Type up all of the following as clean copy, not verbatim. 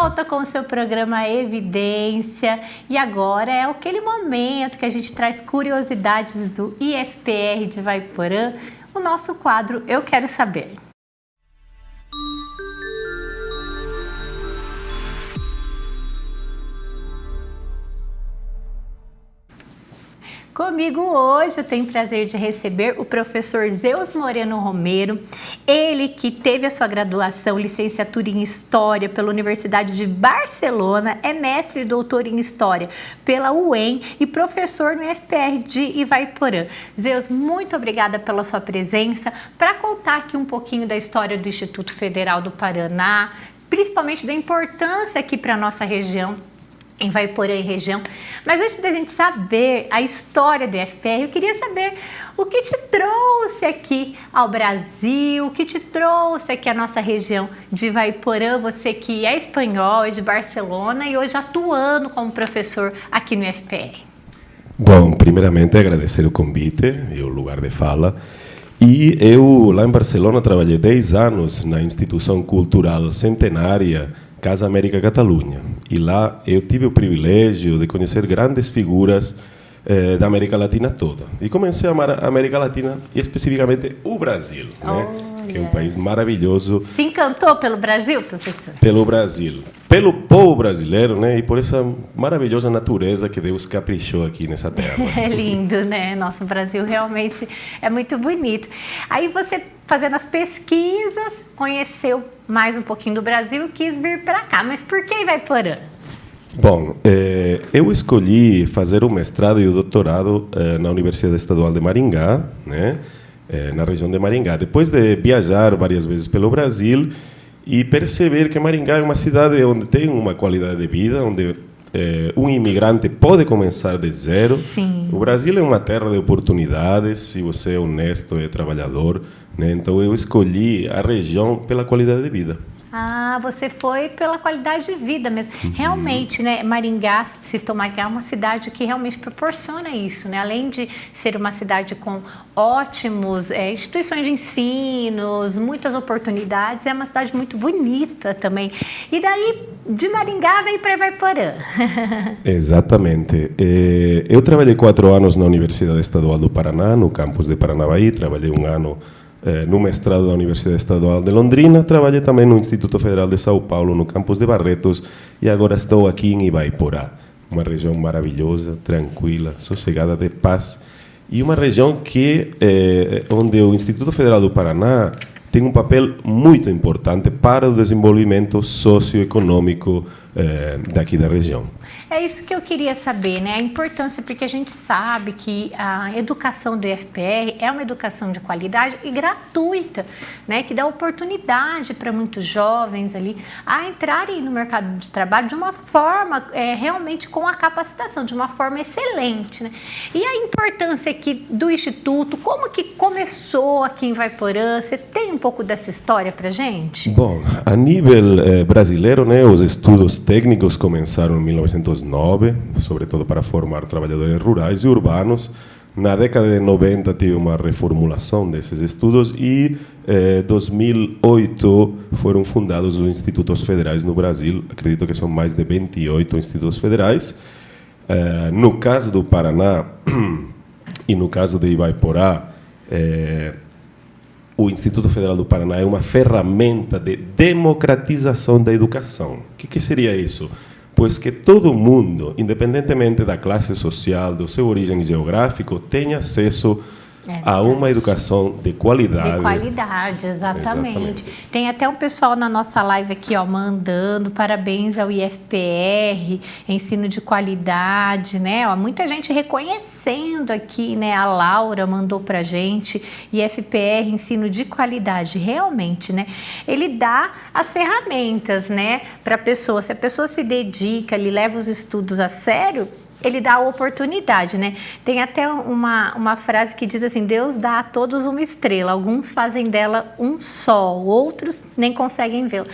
volta com o seu programa Evidência e agora é aquele momento que a gente traz curiosidades do IFPR de Ivaiporã, o nosso quadro Eu Quero Saber. Comigo hoje eu tenho o prazer de receber o professor Zeus Moreno Romero, ele que teve a sua graduação, licenciatura em História pela Universidade de Barcelona, é mestre e doutor em História pela UEM e professor no IFPR de Ivaiporã. Zeus, muito obrigada pela sua presença para contar aqui um pouquinho da história do Instituto Federal do Paraná, principalmente da importância aqui para a nossa região, em Ivaiporã e região. Mas antes da gente saber a história do IFPR, eu queria saber o que te trouxe aqui ao Brasil, o que te trouxe aqui à nossa região de Ivaiporã, você que é espanhol, é de Barcelona e hoje atuando como professor aqui no IFPR. Bom, primeiramente agradecer o convite e o lugar de fala. E eu, lá em Barcelona, trabalhei 10 anos na instituição cultural centenária Casa América Catalunha. E lá eu tive o privilégio de conhecer grandes figuras da América Latina toda. E comecei a amar a América Latina e especificamente o Brasil, né? Que é um país maravilhoso. Se encantou pelo Brasil, professor? Pelo Brasil, pelo povo brasileiro, né? E por essa maravilhosa natureza que Deus caprichou aqui nessa terra. É lindo, né? Nosso Brasil realmente é muito bonito. Aí você, fazendo as pesquisas, conheceu mais um pouquinho do Brasil e quis vir para cá. Mas por que Ivaiporã? Bom, eu escolhi fazer o mestrado e o doutorado na Universidade Estadual de Maringá, né? Na região de Maringá. Depois de viajar várias vezes pelo Brasil e perceber que Maringá é uma cidade onde tem uma qualidade de vida, onde um imigrante pode começar de zero. Sim. O Brasil é uma terra de oportunidades, se você é honesto e trabalhador, né? Então eu escolhi a região pela qualidade de vida. Ah, você foi pela qualidade de vida mesmo. Realmente, né, Maringá, citou Maringá, é uma cidade que realmente proporciona isso, né? Além de ser uma cidade com ótimos instituições de ensinos, muitas oportunidades, é uma cidade muito bonita também. E daí, de Maringá, veio para Ivaiporã. Exatamente. Eu trabalhei 4 anos na Universidade Estadual do Paraná, no campus de Paranavaí, trabalhei um ano no mestrado da Universidade Estadual de Londrina, trabalhei também no Instituto Federal de São Paulo, no campus de Barretos, e agora estou aqui em Ivaiporã, uma região maravilhosa, tranquila, sossegada, de paz, e uma região que onde o Instituto Federal do Paraná tem um papel muito importante para o desenvolvimento socioeconômico daqui da região. É isso que eu queria saber, né? A importância, porque a gente sabe que a educação do IFPR é uma educação de qualidade e gratuita, né? Que dá oportunidade para muitos jovens ali a entrarem no mercado de trabalho de uma forma realmente com a capacitação, de uma forma excelente, né? E a importância aqui do Instituto, como que começou aqui em Ivaiporã? Você tem um pouco dessa história para gente? Bom, a nível brasileiro, né, os estudos técnicos começaram em 1909, sobretudo para formar trabalhadores rurais e urbanos. Na década de 90 tive uma reformulação desses estudos e em 2008 foram fundados os institutos federais no Brasil. Acredito que são mais de 28 institutos federais. No caso do Paraná e no caso de Ivaiporã, o Instituto Federal do Paraná é uma ferramenta de democratização da educação. O que seria isso? Pois que todo mundo, independentemente da classe social, do seu origem geográfico, tenha acesso a uma educação de qualidade. De qualidade, exatamente. Tem até um pessoal na nossa live aqui, ó, mandando parabéns ao IFPR, ensino de qualidade, né? Ó, muita gente reconhecendo aqui, né? A Laura mandou pra gente, IFPR, ensino de qualidade, realmente, né? Ele dá as ferramentas, né? Para a pessoa, se a pessoa se dedica, ele leva os estudos a sério, ele dá a oportunidade, né? Tem até uma frase que diz assim: Deus dá a todos uma estrela, alguns fazem dela um sol, outros nem conseguem vê-la.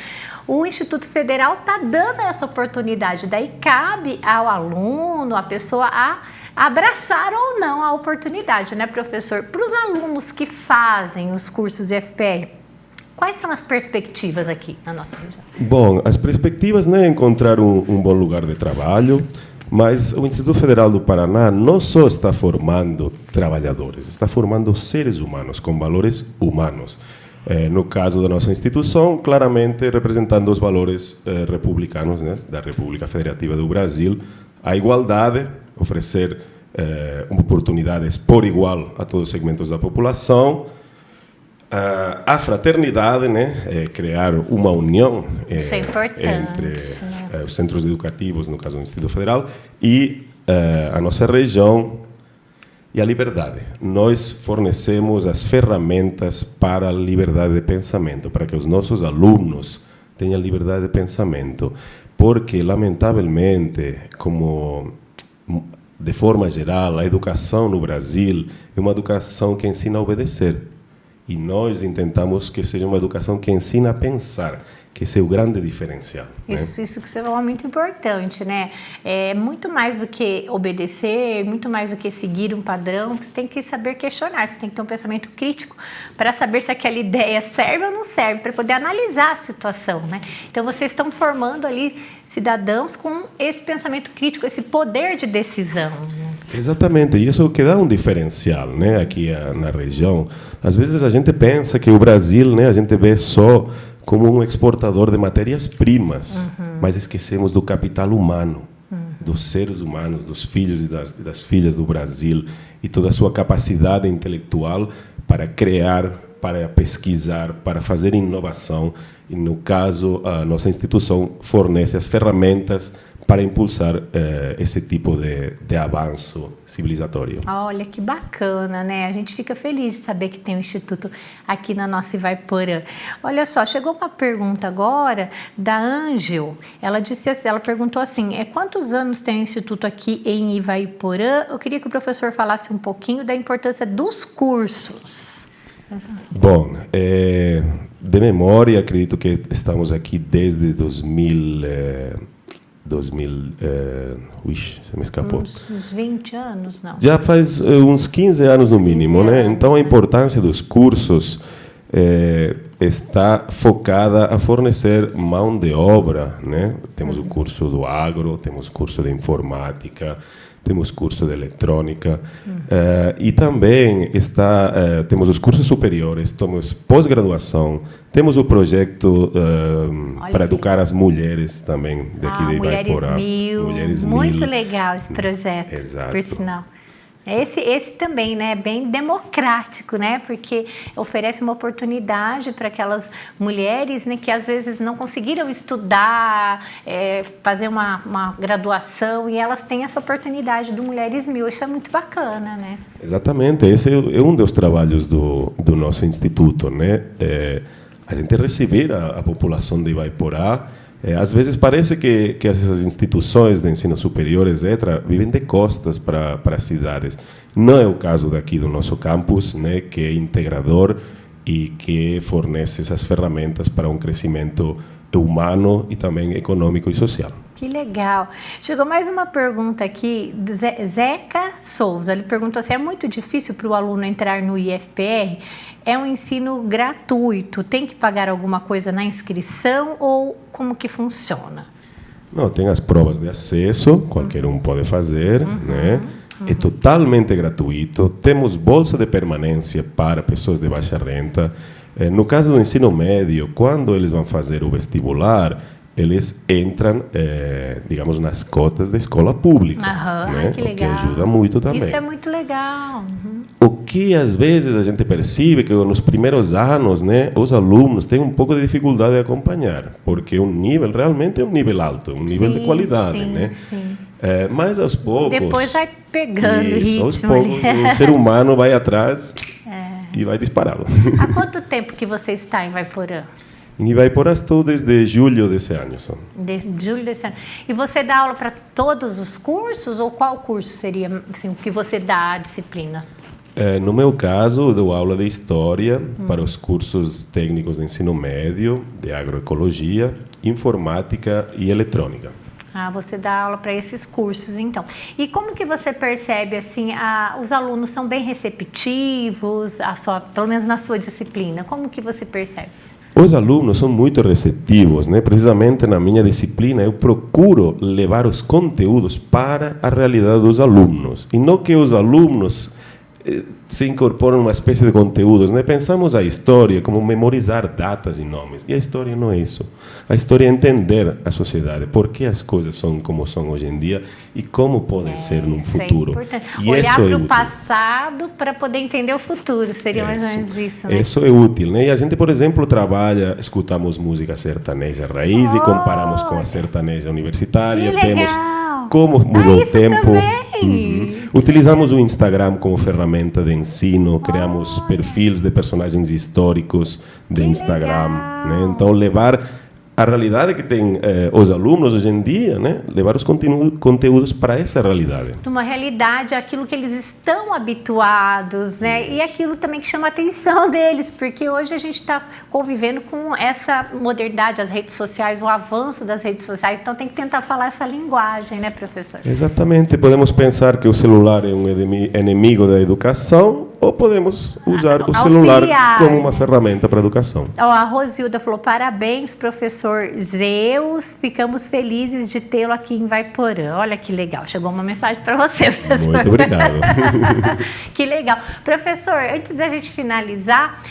O Instituto Federal está dando essa oportunidade, daí cabe ao aluno, à pessoa, a abraçar ou não a oportunidade, né, professor? Para os alunos que fazem os cursos de FPR, Quais são as perspectivas aqui na nossa região? Bom, as perspectivas, né, é encontrar um bom lugar de trabalho, mas o Instituto Federal do Paraná não só está formando trabalhadores, está formando seres humanos com valores humanos. No caso da nossa instituição, claramente representando os valores republicanos, né, da República Federativa do Brasil, a igualdade, oferecer oportunidades por igual a todos os segmentos da população, a fraternidade, né, criar uma união entre os centros educativos, no caso do Instituto Federal, e a nossa região, e a liberdade. Nós fornecemos as ferramentas para a liberdade de pensamento, para que os nossos alunos tenham liberdade de pensamento, porque, lamentavelmente, como de forma geral, a educação no Brasil é uma educação que ensina a obedecer. E nós tentamos que seja uma educação que ensina a pensar, que esse é o grande diferencial. Isso que você falou é muito importante, né? É muito mais do que obedecer, muito mais do que seguir um padrão, você tem que saber questionar, você tem que ter um pensamento crítico para saber se aquela ideia serve ou não serve, para poder analisar a situação, né? Então, vocês estão formando ali cidadãos com esse pensamento crítico, esse poder de decisão. Exatamente, e isso que dá um diferencial, né, aqui na região. Às vezes a gente pensa que o Brasil, né, a gente vê só como um exportador de matérias-primas, mas esquecemos do capital humano, dos seres humanos, dos filhos e das filhas do Brasil, e toda a sua capacidade intelectual para criar, para pesquisar, para fazer inovação. E, no caso, a nossa instituição fornece as ferramentas para impulsar esse tipo de avanço civilizatório. Olha, que bacana, né? A gente fica feliz de saber que tem um instituto aqui na nossa Ivaiporã. Olha só, chegou uma pergunta agora da Ângel. Ela disse assim, ela perguntou assim, quantos anos tem o instituto aqui em Ivaiporã? Eu queria que o professor falasse um pouquinho da importância dos cursos. Bom, de memória, acredito que estamos aqui desde 2000, se me escapou. Uns 20 anos, não? Já faz uns 15 anos no mínimo, né? Então a importância dos cursos está focada a fornecer mão de obra, né? Temos o curso do agro, temos o curso de informática, temos curso de eletrônica, e também temos os cursos superiores, temos pós-graduação, temos o projeto para educar as mulheres também, daqui de Ivaiporã. Mulheres Mil. Muito legal esse projeto, Exato. Por sinal. Esse também, né, é bem democrático, né, porque oferece uma oportunidade para aquelas mulheres, né, que às vezes não conseguiram estudar, fazer uma graduação, e elas têm essa oportunidade do Mulheres Mil. Isso é muito bacana, né? Exatamente, esse é um dos trabalhos do nosso instituto, né? A gente receber a população de Ivaiporã. Às vezes parece que essas instituições de ensino superior, etc., vivem de costas para as cidades. Não é o caso daqui do nosso campus, né, que é integrador e que fornece essas ferramentas para um crescimento humano e também econômico e social. Que legal. Chegou mais uma pergunta aqui do Zeca Souza. Ele perguntou se é muito difícil para o aluno entrar no IFPR. É um ensino gratuito, tem que pagar alguma coisa na inscrição ou como que funciona? Não, tem as provas de acesso, qualquer um pode fazer, né? É totalmente gratuito. Temos bolsa de permanência para pessoas de baixa renda. No caso do ensino médio, quando eles vão fazer o vestibular, eles entram, digamos, nas cotas da escola pública, né? Que legal. O que ajuda muito também. Isso é muito legal. O que às vezes a gente percebe que nos primeiros anos, né, os alunos têm um pouco de dificuldade de acompanhar, porque o nível realmente é um nível alto, um nível de qualidade, né? Sim. Mas aos poucos. Depois vai pegando ritmo. Aos poucos, o ser humano vai atrás e vai dispará-lo. Há quanto tempo que você está em Ivaiporã? Em Ivaiporã estou desde julho desse ano. Desde julho desse ano. E você dá aula para todos os cursos? Ou qual curso seria assim, o que você dá a disciplina? No meu caso, eu dou aula de História para os cursos técnicos de ensino médio, de Agroecologia, Informática e Eletrônica. Você dá aula para esses cursos, então. E como que você percebe, assim, os alunos são bem receptivos, pelo menos na sua disciplina? Como que você percebe? Os alunos são muito receptivos, né? Precisamente na minha disciplina eu procuro levar os conteúdos para a realidade dos alunos e não que os alunos se incorporam uma espécie de conteúdos, né? Pensamos a história como memorizar datas e nomes, e a história não é isso. A história é entender a sociedade, por que as coisas são como são hoje em dia e como podem ser no futuro. É importante. E olhar para o útil. Passado para poder entender o futuro, seria mais ou menos isso, né? Isso é útil, né? E a gente, por exemplo, trabalha, escutamos música sertaneja raiz e comparamos com a sertaneja universitária, Que vemos legal. como mudou o isso tempo. também. Utilizamos o Instagram como ferramenta de ensino, criamos perfis de personagens históricos de Instagram, né? Então levar a realidade que tem os alunos hoje em dia, né? Levar os conteúdos para essa realidade. Uma realidade, aquilo que eles estão habituados, né? E aquilo também que chama a atenção deles, porque hoje a gente está convivendo com essa modernidade, as redes sociais, o avanço das redes sociais, então tem que tentar falar essa linguagem, né, professor? Exatamente. Podemos pensar que o celular é um inimigo da educação ou podemos usar o celular como uma ferramenta para a educação. A Rosilda falou, parabéns, professor Zeus, ficamos felizes de tê-lo aqui em Vaiporã. Olha que legal, chegou uma mensagem para você, professor. Muito obrigado. Que legal. Professor, antes da gente finalizar,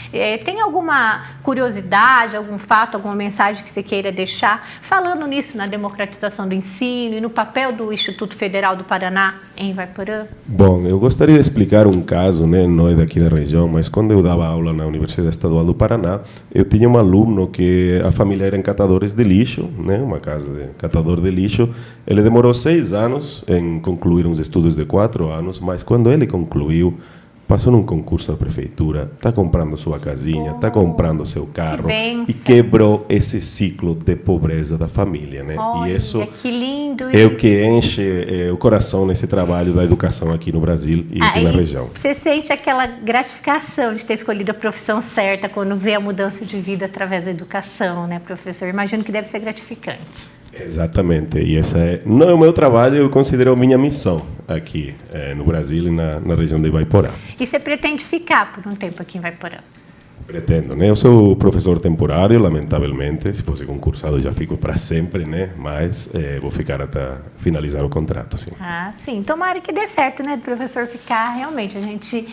tem alguma curiosidade, algum fato, alguma mensagem que você queira deixar, falando nisso, na democratização do ensino e no papel do Instituto Federal do Paraná em Vaiporã? Bom, eu gostaria de explicar um caso, né, não é daqui da região, mas quando eu dava aula na Universidade Estadual do Paraná, eu tinha um aluno que a família era catadores de lixo, né, uma casa de catador de lixo. Ele demorou 6 anos em concluir uns estudos de 4 anos, mas quando ele concluiu, passou num concurso da prefeitura, está comprando sua casinha, está comprando seu carro e quebrou esse ciclo de pobreza da família, né? Olha, e isso que lindo é o que enche o coração nesse trabalho da educação aqui no Brasil e aqui na região. Você sente aquela gratificação de ter escolhido a profissão certa quando vê a mudança de vida através da educação, né, professor? Imagino que deve ser gratificante. Exatamente, e essa não é o meu trabalho, eu considero minha missão aqui no Brasil e na região de Vaiporã. E você pretende ficar por um tempo aqui em Vaiporã? Pretendo, né? Eu sou professor temporário, lamentavelmente, se fosse concursado já fico para sempre, né? Mas vou ficar até finalizar o contrato, sim. Ah, sim. Tomara que dê certo, né, do professor ficar. Realmente, a gente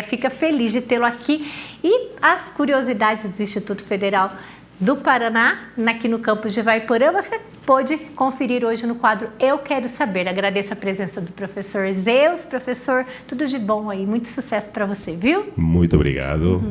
fica feliz de tê-lo aqui. E as curiosidades do Instituto Federal do Paraná, aqui no campus de Vaiporã, você pôde conferir hoje no quadro Eu Quero Saber. Agradeço a presença do professor Zeus. Professor, tudo de bom aí, muito sucesso para você, viu? Muito obrigado.